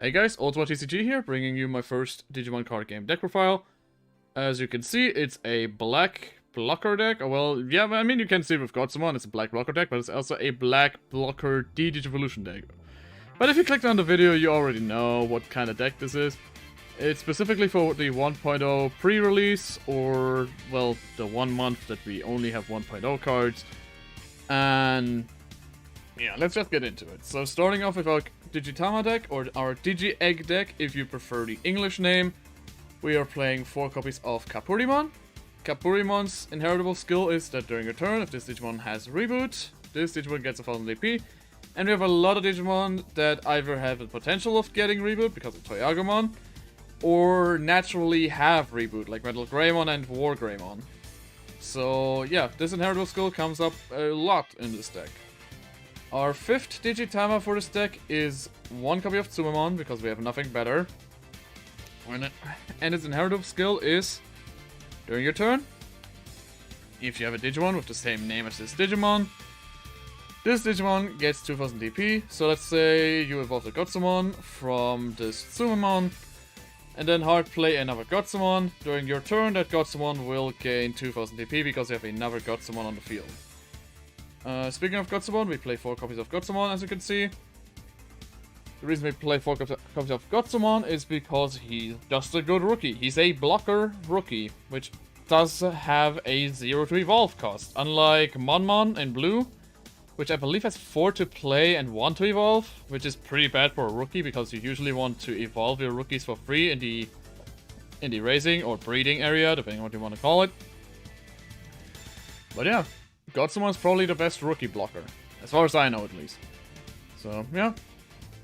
Hey guys, OldTCG here, bringing you my first Digimon card game deck profile. As you can see, it's a black blocker deck. Well, yeah, I mean, you can see it with Godsumon, it's a black blocker deck, but it's also a black blocker De-Digivolution deck. But if you clicked on the video, you already know what kind of deck this is. It's specifically for the 1.0 pre-release, or, well, the 1 month that we only have 1.0 cards. And yeah, let's just get into it. So starting off with our Digi-Tama deck, or our Digi-Egg deck if you prefer the English name, we are playing 4 copies of Capurimonn. Capurimon's inheritable skill is that during your turn, if this Digimon has Reboot, this Digimon gets a 1000 DP. And we have a lot of Digimon that either have the potential of getting Reboot because of Toyagumon, or naturally have Reboot, like Metal Greymon and War Greymon. So yeah, this inheritable skill comes up a lot in this deck. Our 5th Digi-Tama for this deck is 1 copy of Tsumamon, because we have nothing better. And its inheritable skill is, during your turn, if you have a Digimon with the same name as this Digimon gets 2000 DP. So let's say you evolve the Godsumon from this Tsumamon, and then hard play another Godsumon. During your turn, that Godsumon will gain 2000 DP because you have another Godsumon on the field. Speaking of Godsumon, we play 4 copies of Godsumon, as you can see. The reason we play 4 copies of Godsumon is because he's just a good rookie. He's a blocker rookie, which does have a 0 to evolve cost. Unlike Monmon in blue, which I believe has 4 to play and 1 to evolve, which is pretty bad for a rookie because you usually want to evolve your rookies for free in the raising or breeding area, depending on what you want to call it. But yeah, Godsumon is probably the best rookie blocker, as far as I know at least. So yeah,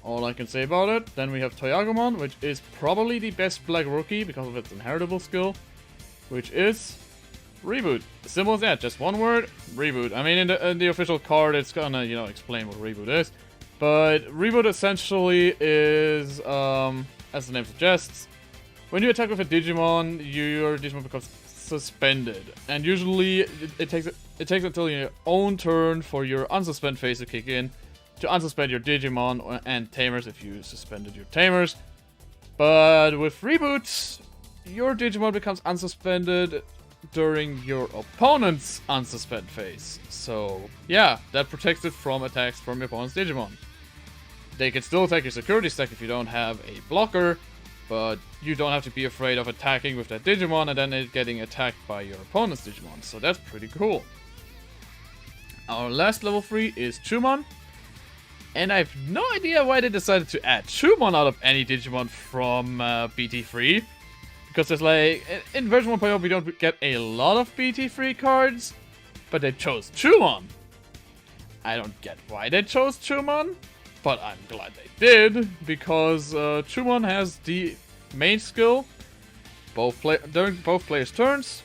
all I can say about it. Then we have Toyagumon, which is probably the best black rookie because of its inheritable skill, which is Reboot. Simple as that, just one word, Reboot. I mean, in the official card, it's gonna, explain what Reboot is. But Reboot essentially is, as the name suggests, when you attack with a Digimon, your Digimon becomes suspended. And usually, it takes until your own turn for your unsuspend phase to kick in, to unsuspend your Digimon and Tamers if you suspended your Tamers. But with Reboot, your Digimon becomes unsuspended during your opponent's unsuspend phase. So yeah, that protects it from attacks from your opponent's Digimon. They can still attack your security stack if you don't have a blocker, but you don't have to be afraid of attacking with that Digimon and then it getting attacked by your opponent's Digimon. So that's pretty cool. Our last level 3 is Chumon. And I have no idea why they decided to add Chumon out of any Digimon from BT3. Because there's like, in version 1.0 we don't get a lot of BT3 cards, but they chose Chumon. I don't get why they chose Chumon, but I'm glad they did, because Chumon has the main skill. During both players' turns,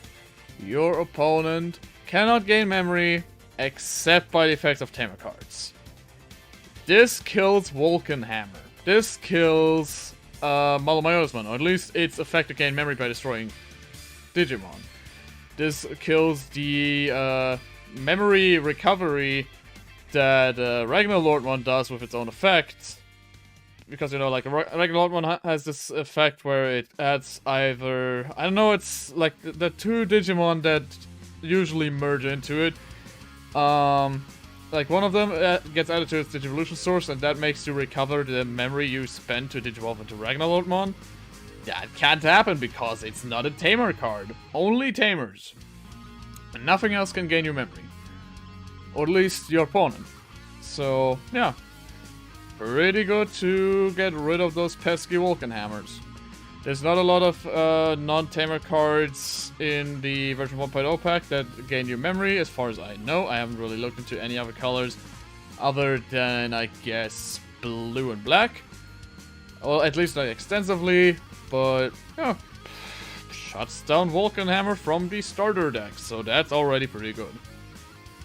your opponent cannot gain memory except by the effects of Tamer cards. This kills Vulcanhammer. This kills Malamayotismon, or at least its effect to gain memory by destroying Digimon. This kills the memory recovery that Ragnar Lordmon does with its own effect. Because, like, Ragnar Lordmon has this effect where it adds either, I don't know, it's like the 2 Digimon that usually merge into it. Like, one of them gets added to its Digivolution source, and that makes you recover the memory you spent to Digivolve into Ragnar Lordmon. Yeah, it can't happen because it's not a Tamer card. Only Tamers. And nothing else can gain you memory. Or at least your opponent. So, yeah. Pretty good to get rid of those pesky Vulcanhammers. There's not a lot of non-Tamer cards in the version 1.0 pack that gain you memory, as far as I know. I haven't really looked into any other colors other than, I guess, blue and black. Well, at least not extensively, but yeah, shuts down Vulcanhammer from the starter deck, so that's already pretty good.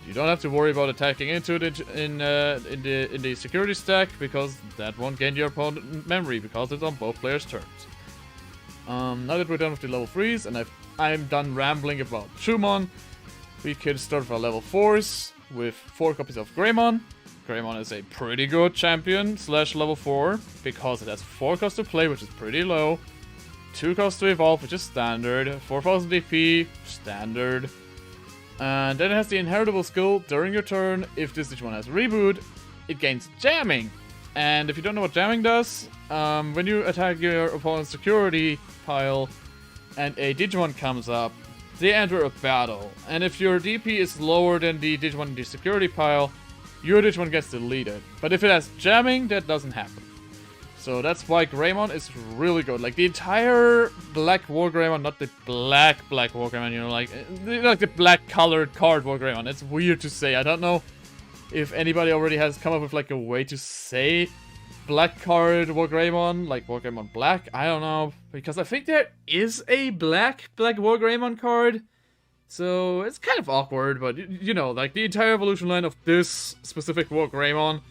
You don't have to worry about attacking into it in the security stack, because that won't gain your opponent memory, because it's on both players' turns. Now that we're done with the level 3s, and I'm done rambling about Chumon, we can start with our level 4s with 4 copies of Greymon. Greymon is a pretty good champion slash level 4 because it has 4 costs to play, which is pretty low, 2 costs to evolve, which is standard, 4000 DP, standard, and then it has the inheritable skill during your turn. If this Digimon has reboot, it gains jamming. And if you don't know what jamming does, when you attack your opponent's security pile and a Digimon comes up, they enter a battle. And if your DP is lower than the Digimon in the security pile, your Digimon gets deleted. But if it has jamming, that doesn't happen. So that's why Greymon is really good. Like the entire Black War Greymon, not the black War Greymon, you know, like the black colored card War Greymon. It's weird to say. I don't know if anybody already has come up with like a way to say black card War Greymon, like War Greymon Black. I don't know, because I think there is a black War Greymon card. So it's kind of awkward, but you know, like the entire evolution line of this specific War Greymon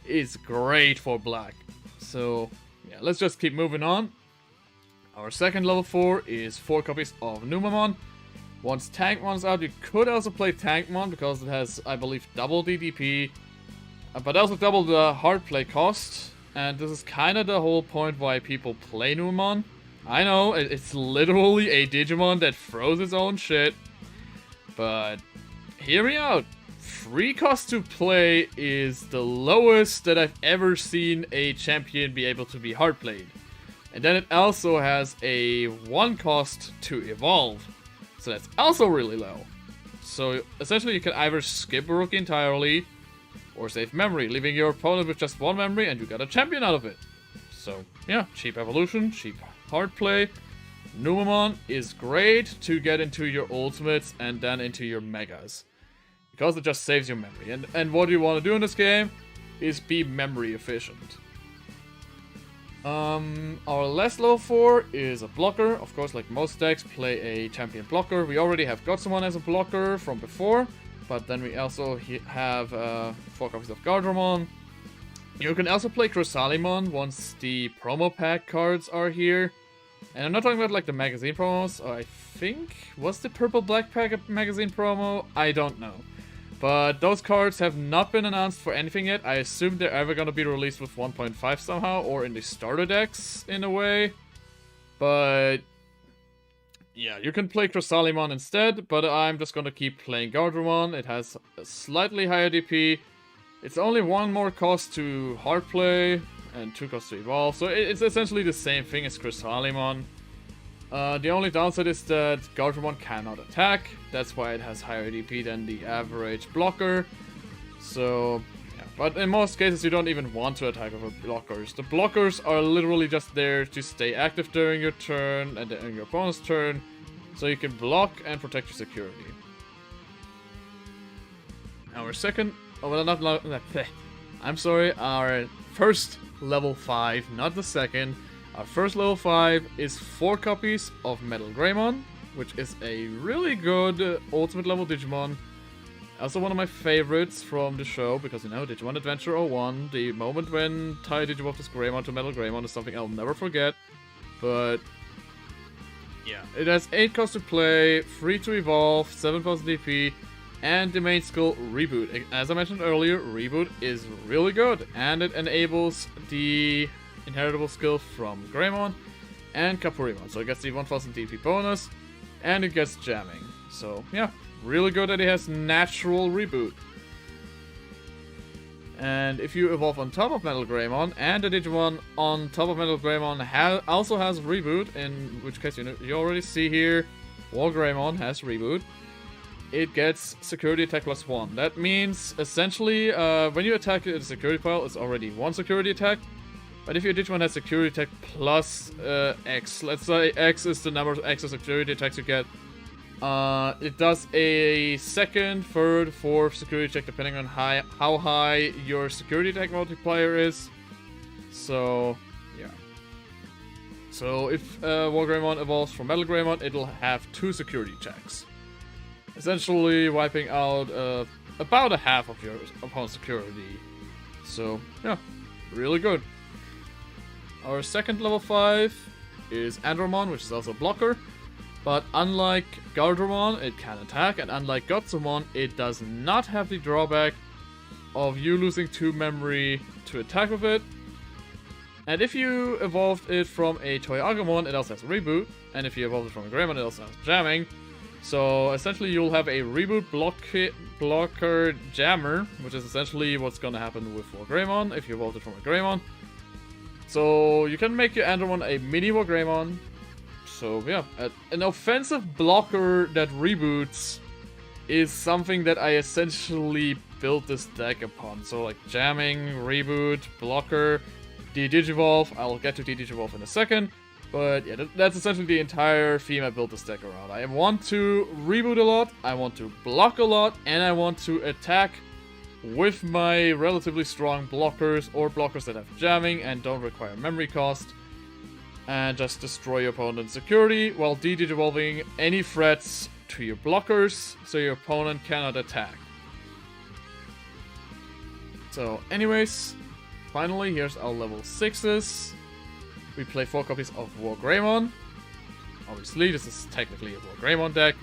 is great for black. So yeah, let's just keep moving on. Our second level 4 is 4 copies of Numamon. Once Tankmon's out, you could also play Tankmon because it has, I believe, double DDP, but also double the hard play cost. And this is kind of the whole point why people play Numamon. I know, it's literally a Digimon that throws its own shit, but hear me out. 3 cost to play is the lowest that I've ever seen a champion be able to be hard played. And then it also has a 1 cost to evolve. So that's also really low. So essentially you can either skip a rookie entirely or save memory, leaving your opponent with just 1 memory and you got a champion out of it. So yeah, cheap evolution, cheap hard play. Numamon is great to get into your ultimates and then into your megas, because it just saves your memory. And what you want to do in this game is be memory efficient. Our last level 4 is a blocker. Of course, like most decks, play a champion blocker. We already have Gotsumon as a blocker from before, but then we also have 4 copies of Gardramon. You can also play Chrysalimon once the promo pack cards are here. And I'm not talking about like the magazine promos. I think, was the Purple Black Pack magazine promo? I don't know. But those cards have not been announced for anything yet. I assume they're either going to be released with 1.5 somehow, or in the starter decks in a way. But yeah, you can play Chrysalimon instead, but I'm just going to keep playing Gardramon. It has a slightly higher DP. It's only 1 more cost to hard play, and 2 costs to evolve. So it's essentially the same thing as Chrysalimon. The only downside is that Gardramon cannot attack. That's why it has higher DP than the average blocker. So, yeah. But in most cases, you don't even want to attack with blockers. The blockers are literally just there to stay active during your turn and during your opponent's turn, so you can block and protect your security. Our second... Oh, well, not I'm sorry, our first level 5, not the second. Our first level 5 is 4 copies of Metal Greymon, which is a really good ultimate level Digimon. Also one of my favorites from the show, because you know, Digimon Adventure 01, the moment when Tai Digivolve this Greymon to Metal Greymon is something I'll never forget. But yeah, it has 8 costs to play, 3 to evolve, 7,000 DP, and the main skill, Reboot. As I mentioned earlier, Reboot is really good, and it enables the inheritable skill from Greymon and Kapurimon. So it gets the 1000 DP bonus, and it gets jamming. So yeah, really good that it has natural Reboot. And if you evolve on top of Metal Greymon, and the Digimon on top of Metal Greymon also has Reboot, in which case you already see here, War Greymon has Reboot. It gets security attack +1. That means essentially when you attack a security pile, it's already 1 security attack. But if your Digimon has security attack plus X, let's say X is the number of extra security attacks you get, it does a 2nd, 3rd, 4th security check depending on how high your security attack multiplier is. So yeah. So if War Greymon evolves from Metal Greymon, it'll have 2 security checks, essentially wiping out about a half of your opponent's security. So yeah, really good. Our second level 5 is Andromon, which is also a blocker. But unlike Gardramon, it can attack, and unlike Gotsumon, it does not have the drawback of you losing 2 memory to attack with it. And if you evolved it from a Toy Agumon, it also has Reboot. And if you evolved it from a Greymon, it also has Jamming. So essentially you'll have a Reboot blocker Jammer, which is essentially what's gonna happen with War Greymon if you evolved it from a Greymon. So you can make your Andromon a mini War Greymon. So yeah, an offensive blocker that reboots is something that I essentially built this deck upon. So like Jamming, Reboot, Blocker, De-Digivolve. I'll get to De-Digivolve in a second. But yeah, that's essentially the entire theme I built this deck around. I want to reboot a lot, I want to block a lot, and I want to attack with my relatively strong blockers or blockers that have jamming and don't require memory cost. And just destroy your opponent's security while de-digivolving any threats to your blockers so your opponent cannot attack. So anyways, finally here's our level 6s. We play 4 copies of War Greymon. Obviously, this is technically a War Greymon deck.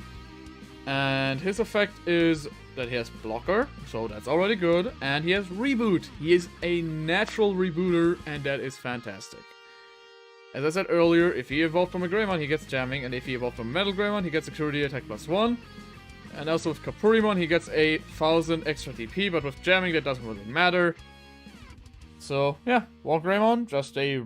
And his effect is that he has Blocker, so that's already good. And he has Reboot. He is a natural rebooter, and that is fantastic. As I said earlier, if he evolved from a Greymon, he gets Jamming. And if he evolved from Metal Greymon, he gets Security Attack +1. And also with Kapurimon, he gets a 1000 extra DP, but with Jamming, that doesn't really matter. So, yeah, War Greymon, just a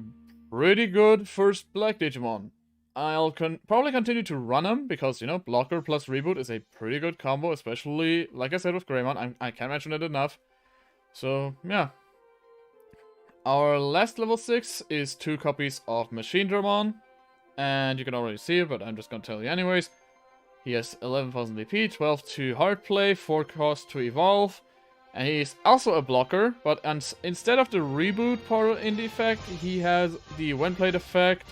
pretty good first Black Digimon. I'll probably continue to run him, because, you know, Blocker plus Reboot is a pretty good combo, especially, like I said, with Greymon. I can't mention it enough. So, yeah. Our last level 6 is 2 copies of Machine Dramon. And you can already see it, but I'm just gonna tell you anyways. He has 11,000 DP, 12 to hard play, 4 cost to evolve. And he's also a blocker, but instead of the reboot part in the effect, he has the when played effect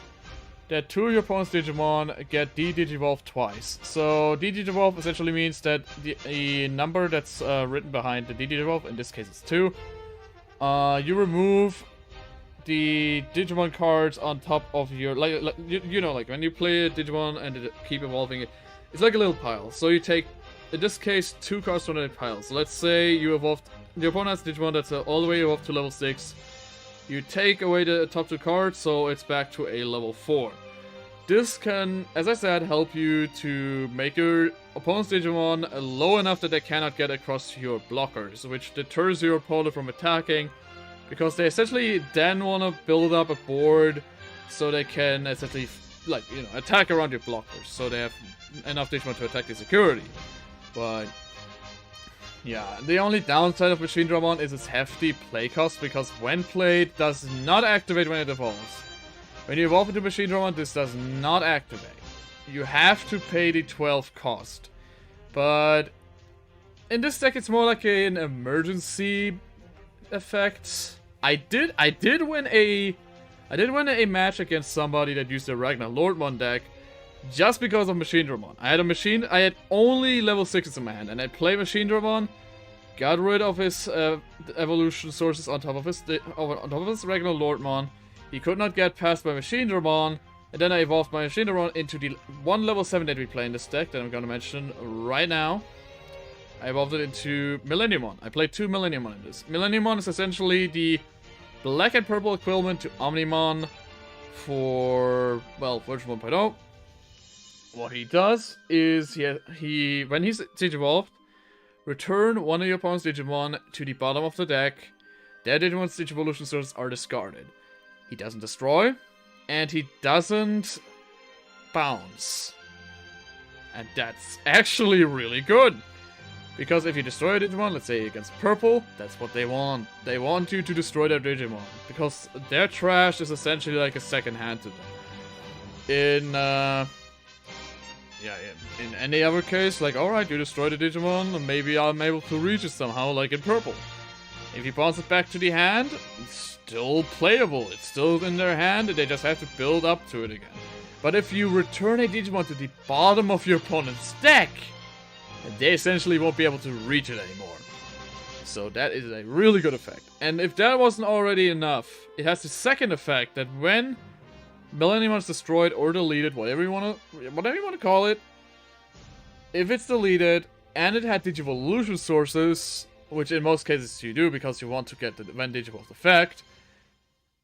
that 2 of your opponent's Digimon get De-Digivolve twice. So De-Digivolve essentially means that the number that's written behind the De-Digivolve, in this case it's 2, you remove the Digimon cards on top of your, like you know, like when you play a Digimon and keep evolving it, it's like a little pile. So you take, in this case, 2 cards from that pile. So let's say you evolved, your opponent has Digimon that's all the way evolved to level 6. You take away the top 2 cards, so it's back to a level 4. This can, as I said, help you to make your opponent's Digimon low enough that they cannot get across your blockers, which deters your opponent from attacking, because they essentially then want to build up a board so they can essentially, like, you know, attack around your blockers, so they have enough Digimon to attack the security. But yeah, the only downside of Machine Dramon is its hefty play cost, because when played, does not activate when it evolves. When you evolve into Machine Dramon, this does not activate. You have to pay the 12 cost. But in this deck, it's more like an emergency effect. I did win a match against somebody that used a Ragnar Lordmon deck, just because of Machine Dramon. I had only level 6s in my hand, and I played Machine Dramon, got rid of his evolution sources on top of his regular Lordmon. He could not get past my Machine Dramon, and then I evolved my Machine Dramon into the one level 7 that we play in this deck that I'm gonna mention right now. I evolved it into Millenniumon. I played 2 Millenniumon in this. Millenniumon is essentially the black and purple equivalent to Omnimon for, well, version 1.0. What he does is, he when he's Digivolved, return one of your opponent's Digimon to the bottom of the deck. Their Digimon's Digivolution sources are discarded. He doesn't destroy, and he doesn't bounce. And that's actually really good. Because if you destroy a Digimon, let's say against purple, that's what they want. They want you to destroy their Digimon. Because their trash is essentially like a second hand to them. In any other case, like, alright, you destroy the Digimon, and maybe I'm able to reach it somehow, like in purple. If you bounce it back to the hand, it's still playable. It's still in their hand, and they just have to build up to it again. But if you return a Digimon to the bottom of your opponent's deck, they essentially won't be able to reach it anymore. So that is a really good effect. And if that wasn't already enough, it has the second effect that when Millenniumon is destroyed or deleted, whatever you want to call it, if it's deleted and it had Digivolution sources, which in most cases you do because you want to get the v1.0 effect,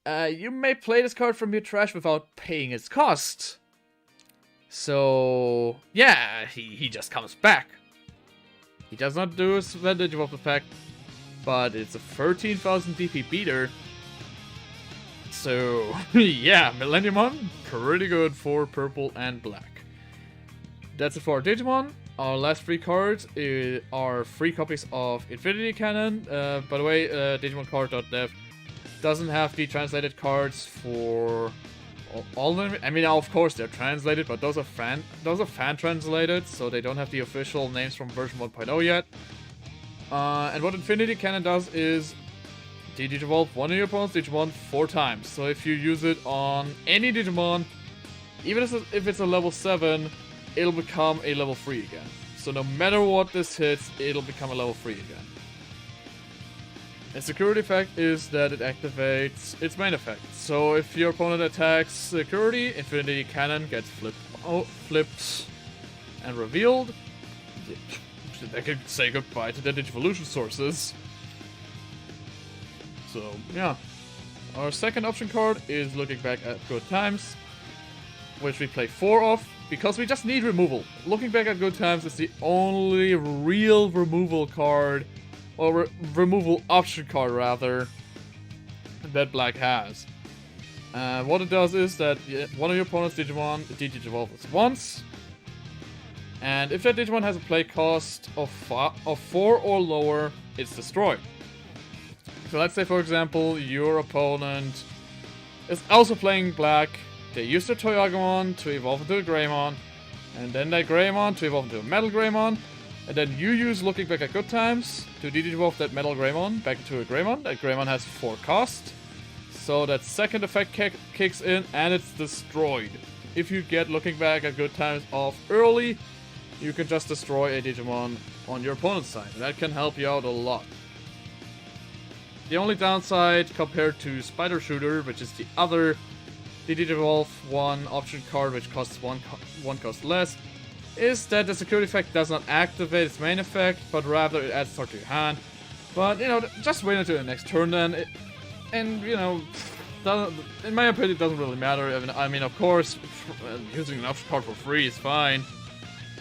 you may play this card from your trash without paying its cost. So, yeah, he just comes back. He does not do his v1.0 effect, but it's a 13,000 DP beater. So, yeah, Millenniumon, pretty good for purple and black. That's it for our Digimon. Our last 3 cards are 3 copies of Infinity Cannon. By the way, DigimonCard.dev doesn't have the translated cards for all of them. I mean, of course they're translated, but those are fan translated, so they don't have the official names from version 1.0 yet. And what Infinity Cannon does is De-Digivolve one of your opponent's Digimon 4 times. So if you use it on any Digimon, even if it's a level 7, it'll become a level 3 again. So no matter what this hits, it'll become a level 3 again. Its security effect is that it activates its main effect. So if your opponent attacks security, Infinity Cannon gets flipped and revealed. They can say goodbye to their Digivolution sources. So, yeah. Our second option card is Looking Back at Good Times, which we play 4 of, because we just need removal. Looking Back at Good Times is the only real removal card, or removal option card rather, that black has. What it does is that one of your opponent's Digimon De-Digivolves once, and if that Digimon has a play cost of 4 or lower, it's destroyed. So let's say, for example, your opponent is also playing black. They use their Toyagamon to evolve into a Greymon, and then that Greymon to evolve into a Metal Greymon, and then you use Looking Back at Good Times to De-Digivolve that Metal Greymon back into a Greymon. That Greymon has 4 cost, so that second effect kicks in and it's destroyed. If you get Looking Back at Good Times off early, you can just destroy a Digimon on your opponent's side, and that can help you out a lot. The only downside compared to Spider Shooter, which is the other De-Digivolve 1 option card which costs one cost less, is that the security effect does not activate its main effect, but rather it adds star to your hand. But, you know, just wait until the next turn then. And, you know, in my opinion, it doesn't really matter. I mean, of course, using an option card for free is fine.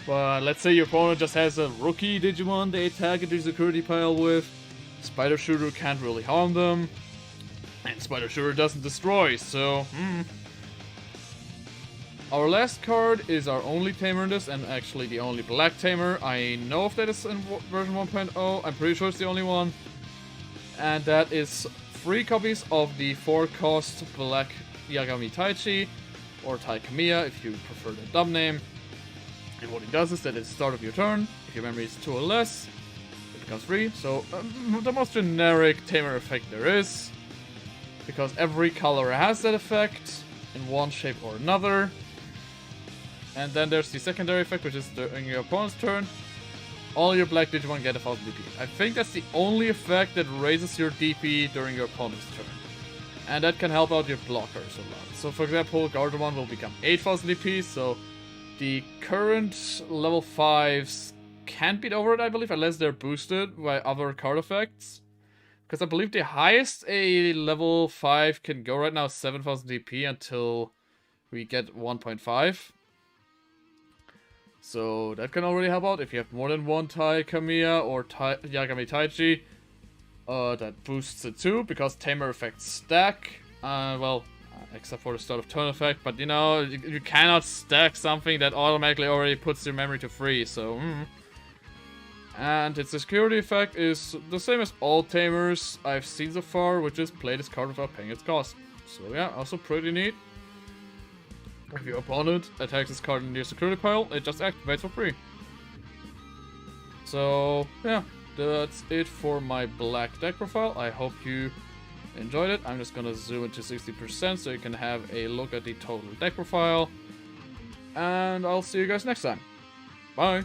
But let's say your opponent just has a rookie Digimon they attack into the security pile with. Spider Shooter can't really harm them, and Spider Shooter doesn't destroy, so Our last card is our only tamer in this, and actually the only black tamer. I know if that is in version 1.0, I'm pretty sure it's the only one. And that is 3 copies of the 4-cost black Yagami Taichi, or Tai Kamiya if you prefer the dumb name. And what it does is that at the start of your turn, if your memory is 2 or less, becomes free. So the most generic tamer effect there is, because every color has that effect in one shape or another. And then there's the secondary effect, which is during your opponent's turn, all your black Digimon get 1000 DP. I think that's the only effect that raises your DP during your opponent's turn, and that can help out your blockers a lot. So for example, Gardamon will become 8000 DP, so the current level 5s can't beat over it, I believe, unless they're boosted by other card effects. Because I believe the highest a level 5 can go right now is 7000 DP until we get 1.5. So that can already help out. If you have more than one Tai Kamiya or Yagami Taichi, that boosts it too, because tamer effects stack. Except for the start of turn effect, but you know, you cannot stack something that automatically already puts your memory to free, so And its security effect is the same as all tamers I've seen so far, which is play this card without paying its cost. So yeah, also pretty neat. If your opponent attacks this card in your security pile, it just activates for free. So yeah, that's it for my black deck profile. I hope you enjoyed it. I'm just gonna zoom it to 60% so you can have a look at the total deck profile. And I'll see you guys next time. Bye!